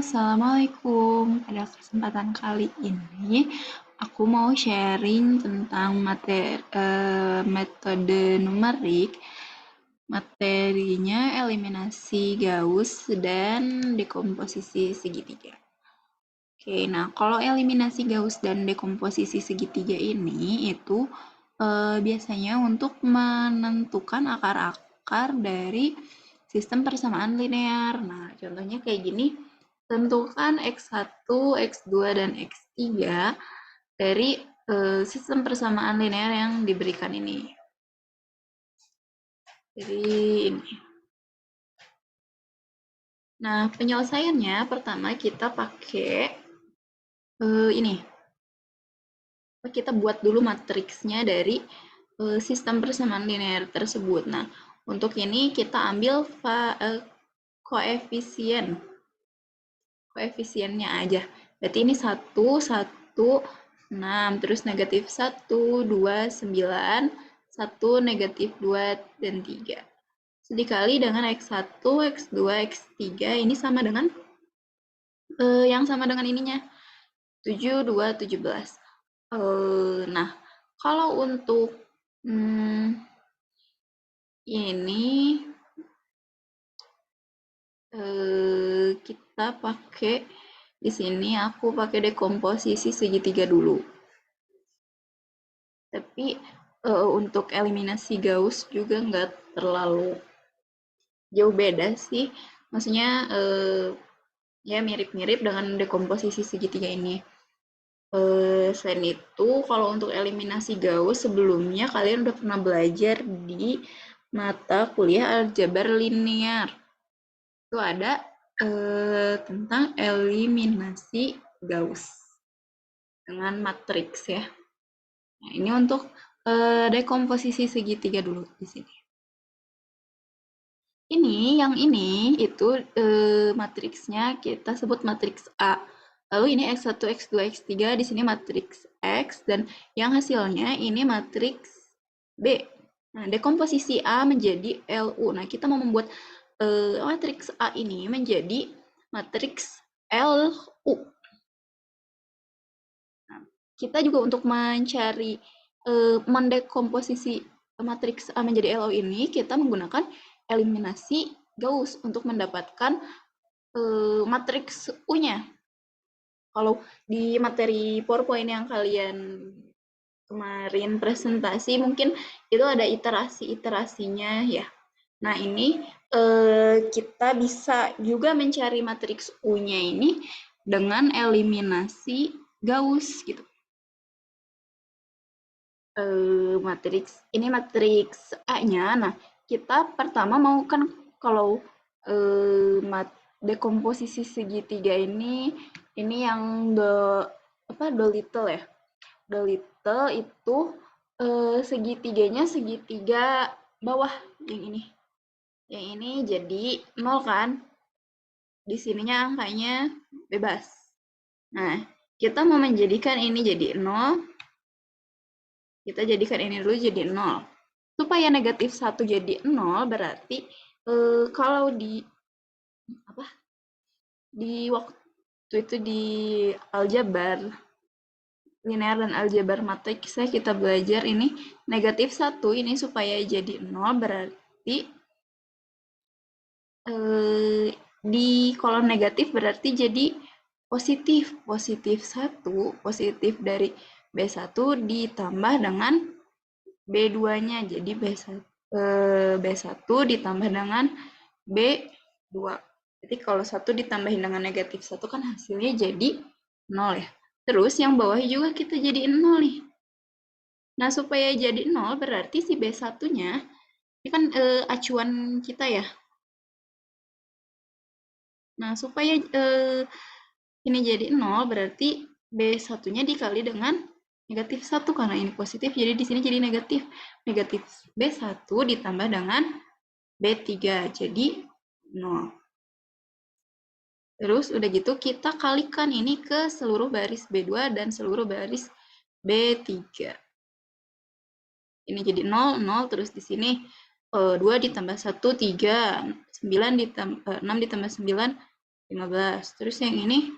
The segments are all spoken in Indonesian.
Assalamualaikum. Pada kesempatan kali ini, aku mau sharing tentang metode numerik. Materinya eliminasi Gauss dan dekomposisi segitiga. Oke, nah kalau eliminasi Gauss dan dekomposisi segitiga ini itu biasanya untuk menentukan akar-akar dari sistem persamaan linear. Nah, contohnya kayak gini. Tentukan X1, X2, dan X3 dari sistem persamaan linear yang diberikan ini. Jadi ini. Nah, penyelesaiannya pertama kita pakai ini. Kita buat dulu matriksnya dari sistem persamaan linear tersebut. Nah, untuk ini kita ambil koefisiennya aja. Berarti ini 1, 1, 6, terus negatif 1, 2, 9, 1, negatif 2, dan 3. Dikali dengan X1, X2, X3, ini sama dengan yang sama dengan ininya. 7, 2, 17. Nah, kalau untuk ini kita pakai di sini aku pakai dekomposisi segitiga dulu. Tapi untuk eliminasi Gauss juga nggak terlalu jauh beda sih. Maksudnya ya mirip-mirip dengan dekomposisi segitiga ini. Selain itu, kalau untuk eliminasi Gauss sebelumnya kalian udah pernah belajar di mata kuliah aljabar linear. Itu ada tentang eliminasi Gauss dengan matriks ya. Nah, ini untuk dekomposisi segitiga dulu di sini. Yang ini itu matriksnya kita sebut matriks A. Lalu ini X1, X2, X3, di sini matriks X, dan yang hasilnya ini matriks B. Nah, dekomposisi A menjadi LU. Nah, kita mau membuat matriks A ini menjadi matriks LU. Nah, kita juga untuk mencari mendekomposisi matriks A menjadi LU ini, kita menggunakan eliminasi Gauss untuk mendapatkan matriks U-nya. Kalau di materi PowerPoint yang kalian kemarin presentasi, mungkin itu ada iterasi-iterasinya ya. Nah, ini kita bisa juga mencari matriks U-nya ini dengan eliminasi Gauss gitu. Ini matriks A-nya. Nah, kita pertama mau kan kalau dekomposisi segitiga ini yang Dolittle ya. Dolittle itu segitiganya segitiga bawah yang ini. Yang ini jadi 0 kan? Di sininya angkanya bebas. Nah, kita mau menjadikan ini jadi 0. Kita jadikan ini dulu jadi 0. Supaya negatif 1 jadi 0, berarti kalau di waktu itu di aljabar linear dan aljabar matriksnya kita belajar ini negatif 1 ini supaya jadi 0 berarti di kolom negatif berarti jadi positif 1, positif dari B1 ditambah dengan B2-nya, jadi B1 ditambah dengan B2. Jadi kalau 1 ditambahin dengan negatif 1 kan hasilnya jadi 0 ya. Terus yang bawahnya juga kita jadiin 0 nih. Nah, supaya jadi 0 berarti si B1-nya, ini kan acuan kita ya. Nah, supaya ini jadi 0 berarti B1-nya dikali dengan negatif 1 karena ini positif, jadi di sini jadi negatif. Negatif B1 ditambah dengan B3 jadi 0. Terus udah gitu kita kalikan ini ke seluruh baris B2 dan seluruh baris B3. Ini jadi 0, 0, terus di sini 2 ditambah 1, 3, 6 ditambah 9, 15. Terus yang ini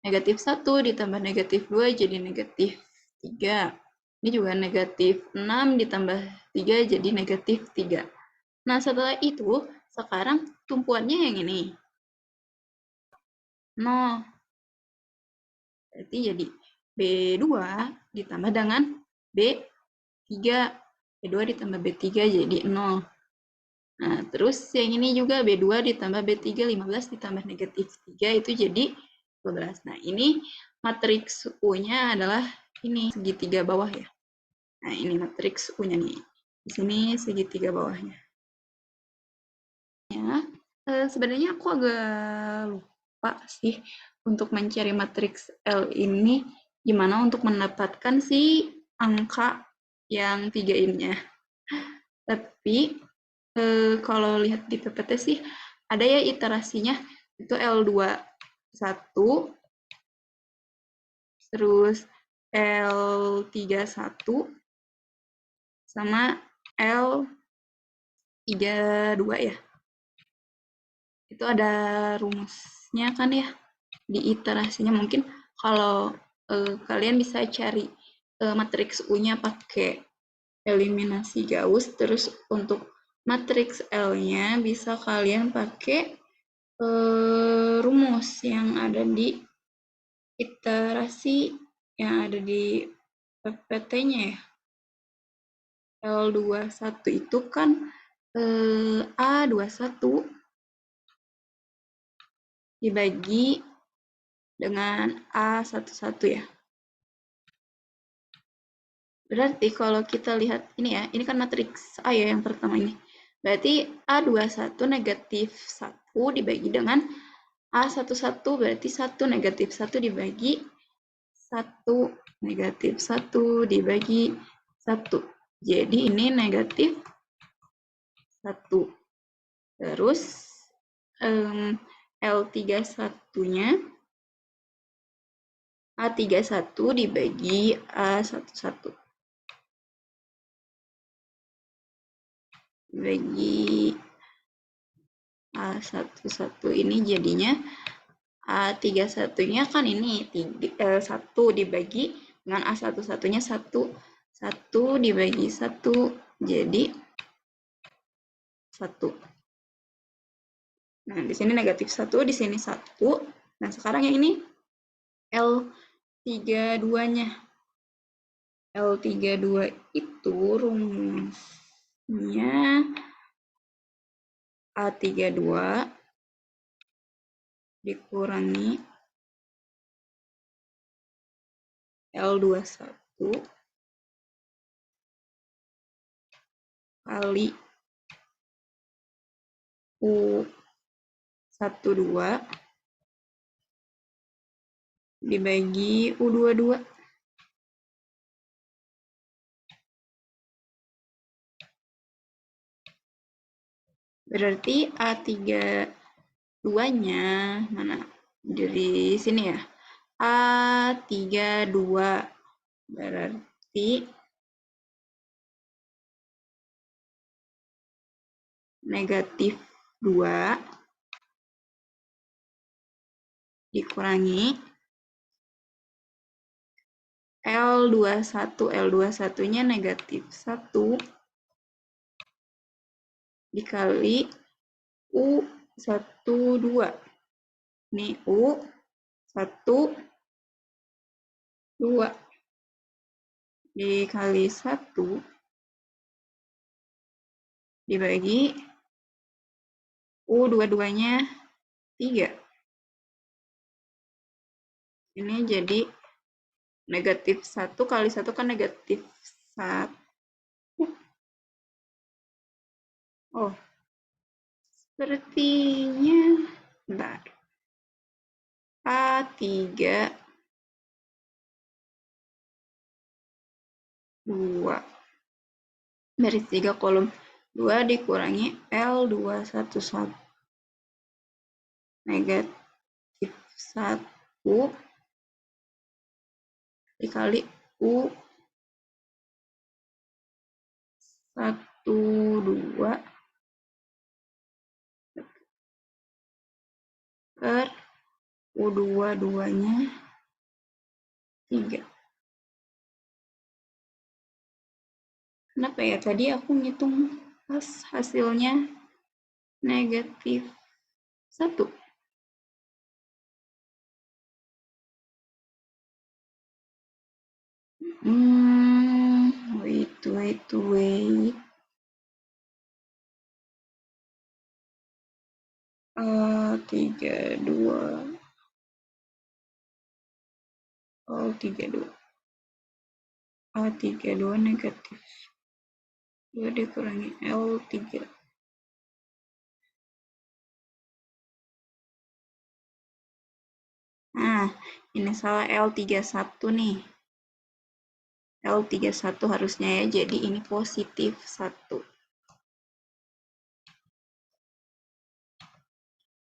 negatif 1 ditambah negatif 2 jadi negatif 3. Ini juga negatif 6 ditambah 3 jadi negatif 3. Nah, setelah itu, sekarang tumpuannya yang ini. 0. Berarti jadi B2 ditambah dengan B3. B2 ditambah B3 jadi 0. Nah, terus yang ini juga B2 ditambah B3, 15 ditambah negatif 3 itu jadi 12. Nah, ini matriks U-nya adalah ini segitiga bawah ya. Nah, ini matriks U-nya nih. Di sini segitiga bawahnya. Ya, sebenarnya aku agak lupa sih untuk mencari matriks L ini gimana untuk mendapatkan si angka yang 3 ininya. Tapi kalau lihat di PPT sih ada ya iterasinya itu L21 terus L31 sama L32 ya. Itu ada rumusnya kan ya di iterasinya. Mungkin kalau kalian bisa cari matriks U-nya pakai eliminasi Gauss, terus untuk matriks L-nya bisa kalian pakai rumus yang ada di iterasi yang ada di PPT-nya ya. L21 itu kan A21 dibagi dengan A11 ya. Berarti kalau kita lihat ini ya, ini kan matriks A ya yang pertama ini. Berarti A21 negatif 1 dibagi dengan A11 berarti 1 negatif 1 dibagi 1 negatif 1 dibagi 1. Jadi ini negatif 1. Terus L31-nya A31 dibagi A11. Bagi A11 ini jadinya A31-nya kan ini 1 dibagi dengan A11-nya 1. 1 dibagi 1 jadi 1. Nah, di sini negatif 1, di sini 1. Nah, sekarang yang ini L32-nya. L32 itu rumusnya A32 dikurangi L21 kali U12 dibagi U22. Berarti A32-nya mana? Dari sini ya. A32 berarti negatif 2 dikurangi L21. L21-nya negatif 1 dikali U12. Ini U12 dikali 1 dibagi U22-nya 3. Ini jadi negatif 1 kali 1 kan negatif 1. Oh, sepertinya bentar. A32 dari 3 kolom 2 dikurangi L211 negatif 1 dikali U12 per U2 duanya 3. Kenapa ya tadi aku ngitung pas hasilnya negatif 1? Wait. 32. Oh, 32. 32 negatif 2 dikurangi L3. Nah, ini salah L31 nih. L31 harusnya ya, jadi ini positif 1.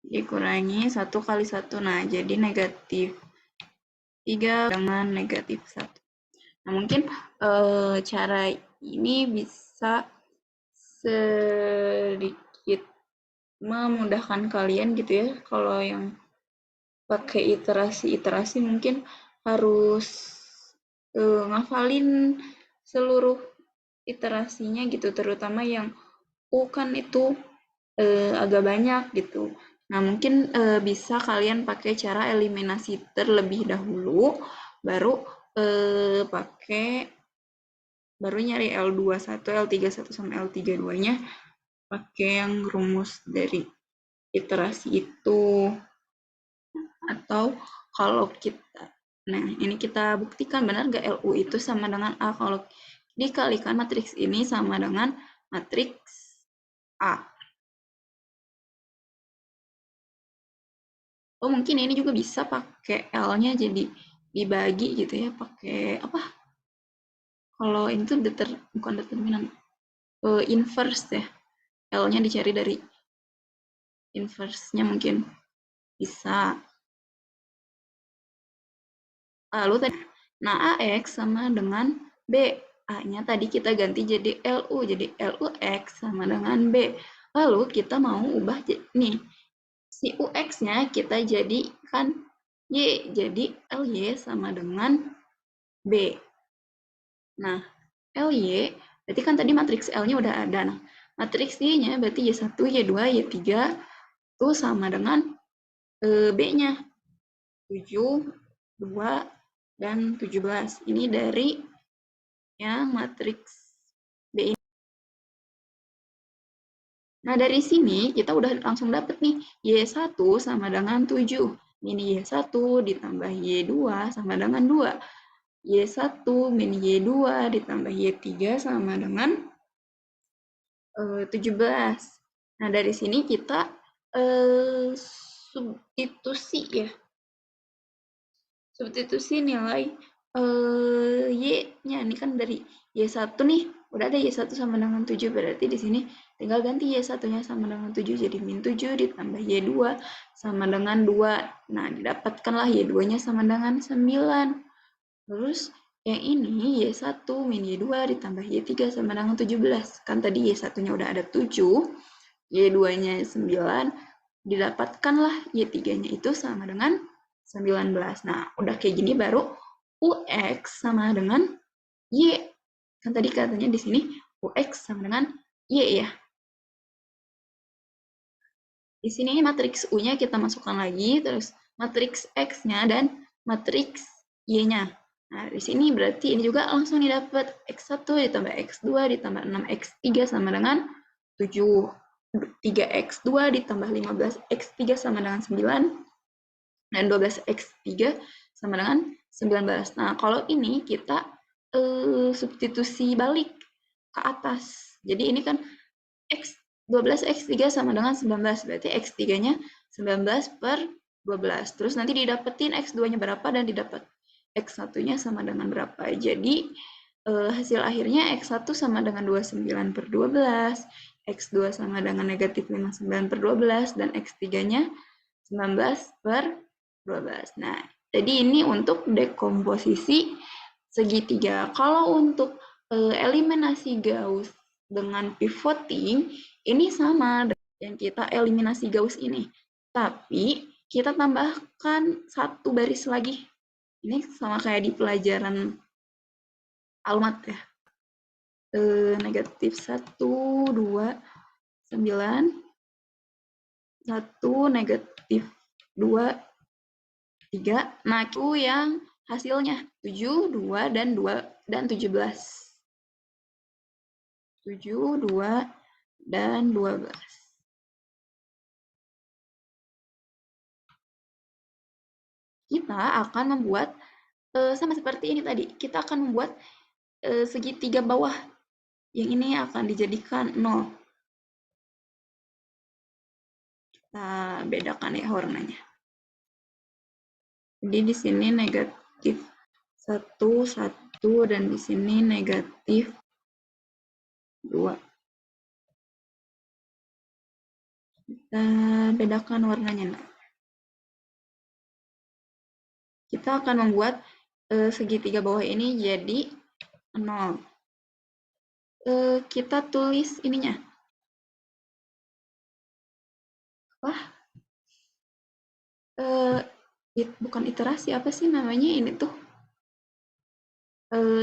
Dikurangi 1 kali 1, nah jadi negatif 3 dengan negatif 1. Nah, mungkin cara ini bisa sedikit memudahkan kalian gitu ya. Kalau yang pakai iterasi mungkin harus ngafalin seluruh iterasinya gitu, terutama yang U kan itu agak banyak gitu. Nah, mungkin bisa kalian pakai cara eliminasi terlebih dahulu, baru baru nyari L21, L31 sama L32-nya pakai yang rumus dari iterasi itu. Atau kalau kita, nah ini kita buktikan benar nggak LU itu sama dengan A. Kalau dikalikan matriks ini sama dengan matriks A. Oh, mungkin ini juga bisa pakai L-nya jadi dibagi gitu ya, pakai apa? Kalau itu bukan determinan, inverse ya. L-nya dicari dari inverse-nya mungkin bisa. Lalu tadi, nah AX sama dengan B. A-nya tadi kita ganti jadi LU, jadi LUX sama dengan B. Lalu kita mau ubah nih, si UX-nya kita jadikan Y, jadi LY sama dengan B. Nah, LY, berarti kan tadi matriks L-nya udah ada. Nah, matriks Y-nya berarti Y1, Y2, Y3, itu sama dengan B-nya. 7, 2, dan 17. Ini dari yang matriks B ini. Nah, dari sini kita udah langsung dapet nih, Y1 sama dengan 7. Ini Y1 ditambah Y2 sama dengan 2. Y1 min Y2 ditambah Y3 sama dengan 17. Nah, dari sini kita substitusi ya. Substitusi nilai Y-nya. Ini kan dari Y1 nih, udah ada Y1 sama dengan 7, berarti di sini tinggal ganti Y1-nya sama dengan 7, jadi min 7 ditambah Y2 sama dengan 2. Nah, didapatkanlah Y2-nya sama dengan 9. Terus yang ini Y1 min Y2 ditambah Y3 sama dengan 17. Kan tadi Y1-nya udah ada 7, Y2-nya 9, didapatkanlah Y3-nya itu sama dengan 19. Nah, udah kayak gini baru UX sama dengan Y. Kan tadi katanya di sini UX sama dengan Y ya. Di sini matriks U-nya kita masukkan lagi, terus matriks X-nya dan matriks Y-nya. Nah, di sini berarti ini juga langsung didapat X1 ditambah X2 ditambah 6X3 sama dengan 7. 3X2 ditambah 15X3 sama dengan 9. Dan 12X3 sama dengan 19. Nah, kalau ini kita substitusi balik ke atas. Jadi ini kan X 12X3 sama dengan 19. Berarti X3-nya 19 per 12. Terus nanti didapetin X2-nya berapa dan didapat X1-nya sama dengan berapa. Jadi hasil akhirnya X1 sama dengan 29 per 12, X2 sama dengan negatif 59 per 12, dan X3-nya 19 per 12. Nah, jadi ini untuk dekomposisi segitiga. Kalau untuk eliminasi Gauss dengan pivoting, ini sama dengan yang kita eliminasi Gauss ini. Tapi kita tambahkan satu baris lagi. Ini sama kayak di pelajaran almat ya. Negatif 1, 2, 9, 1, negatif 2, 3. Nah, itu yang hasilnya 7, 2, dan 2, dan 17. 7, 2, dan 12. Kita akan membuat sama seperti ini tadi. Kita akan membuat segitiga bawah. Yang ini akan dijadikan 0. Kita bedakan ya warnanya. Jadi di sini negatif 1, 1, dan di sini negatif 2. Kita bedakan warnanya. Nah, kita akan membuat segitiga bawah ini jadi 0. Kita tulis ininya. Wah, bukan iterasi, apa sih namanya ini tuh?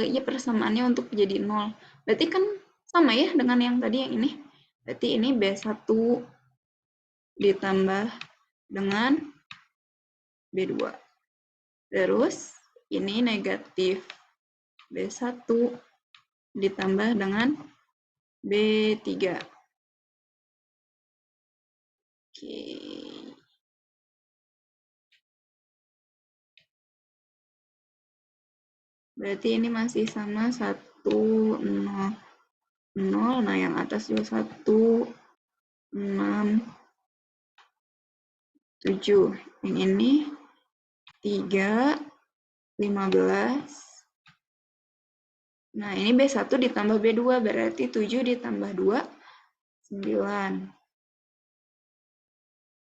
Ya persamaannya untuk jadi 0. Berarti kan sama ya dengan yang tadi yang ini. Berarti ini B1 ditambah dengan B2. Terus ini negatif B1 ditambah dengan B3. Oke. Berarti ini masih sama 1, 0, 0. Nah, yang atas juga 1, 6, 7. Yang ini 3, 15. Nah, ini B1 ditambah B2, berarti 7 ditambah 2, 9.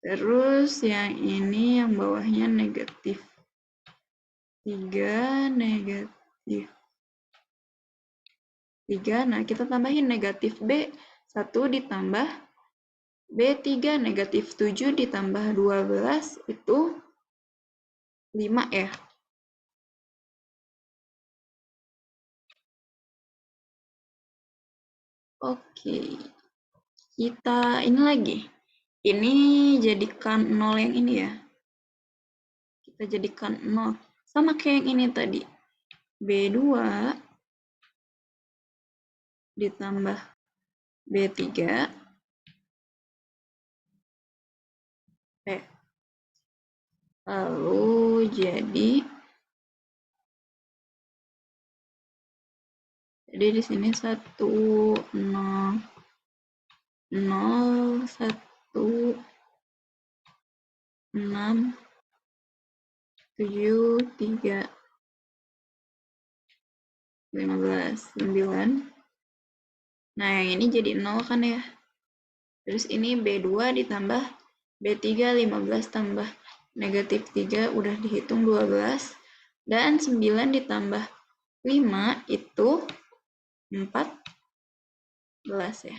Terus yang ini yang bawahnya negatif 3, negatif 3. Nah, kita tambahin negatif B1 ditambah B3, negatif 7 ditambah 12, itu 5 ya. Oke, kita ini lagi. Ini jadikan 0 yang ini ya. Kita jadikan 0. Sama kayak yang ini tadi. B2 ditambah B3. Lalu jadi di sini 1, 0, 0, 1, 6, 7, 3, 15, 9. Nah, yang ini jadi 0 kan ya. Terus ini B2 ditambah B3, 15 tambah negatif 3, udah dihitung 12. Dan 9 ditambah 5 itu 14 ya.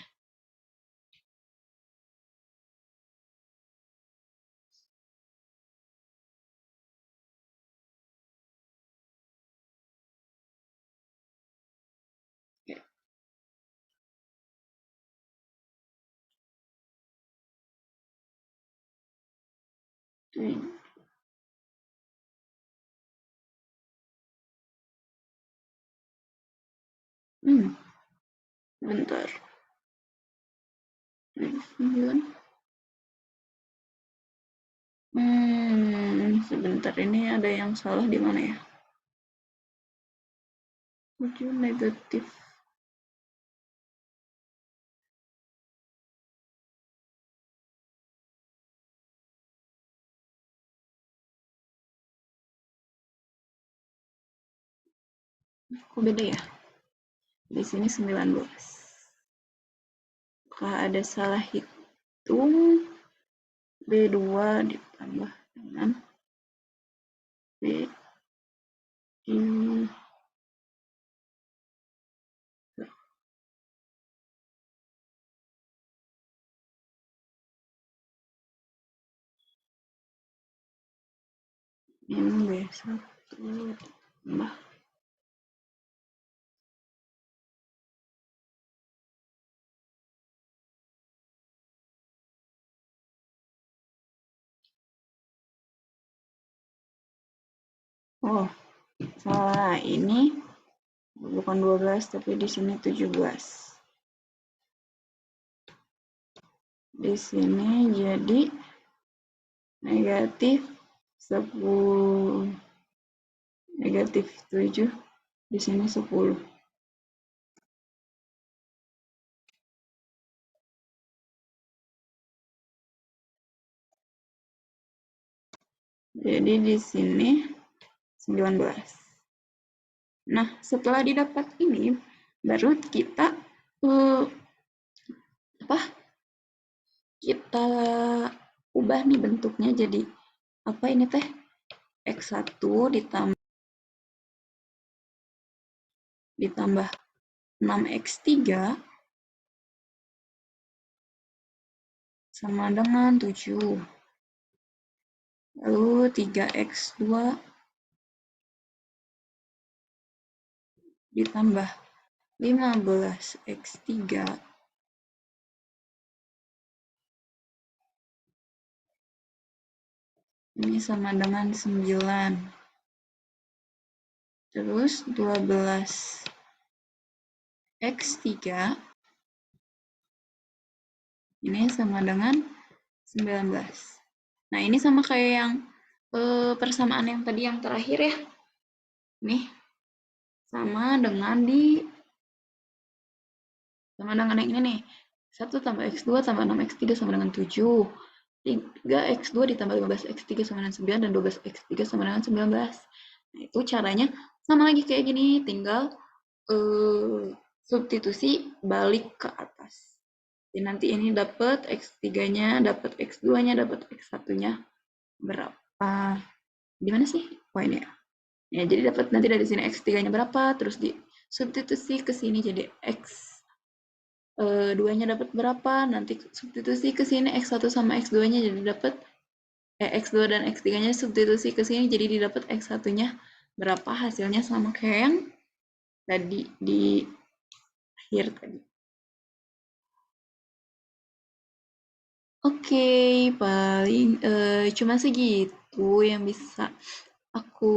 Bentar. 9. Sebentar, ini ada yang salah di mana ya? 7 negatif. Kok beda ya? Di sini 19. Apakah ada salah hitung? B2 ditambah dengan B3. Min B1 tambah. Oh, salah. Ini bukan 12, tapi di sini 17. Di sini jadi negatif 10. Negatif 7. Di sini 10. Jadi di sini 19. Nah, setelah didapat ini, baru kita apa? Kita ubah nih bentuknya jadi apa ini teh? X1 ditambah 6x3 sama dengan 7. Lalu 3x2 ditambah 15x3 ini sama dengan 9. Terus 12x3 ini sama dengan 19. Nah, ini sama kayak yang persamaan yang tadi yang terakhir ya. Nih, sama dengan yang ini nih. 1 tambah x2 tambah 6x3 sama dengan 7. 3x2 ditambah 15x3 sama dengan 9 dan 12x3 sama dengan 19. Nah, itu caranya sama lagi kayak gini, tinggal substitusi balik ke atas. Jadi nanti ini dapat x3-nya, dapat x2-nya, dapat x1-nya berapa. Gimana sih? Oh ini ya. Ya, jadi dapat nanti dari sini x3-nya berapa, terus di substitusi ke sini jadi x2-nya dapat berapa, nanti substitusi ke sini x1 sama x2-nya jadi dapat x2 dan x3-nya substitusi ke sini jadi didapat x1-nya berapa, hasilnya sama kayak yang tadi di akhir tadi. Oke, paling cuma segitu yang bisa aku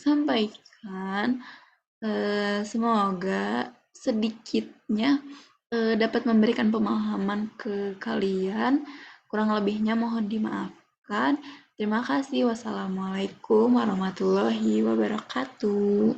sampaikan. Semoga sedikitnya dapat memberikan pemahaman ke kalian. Kurang lebihnya mohon dimaafkan. Terima kasih. Wassalamualaikum warahmatullahi wabarakatuh.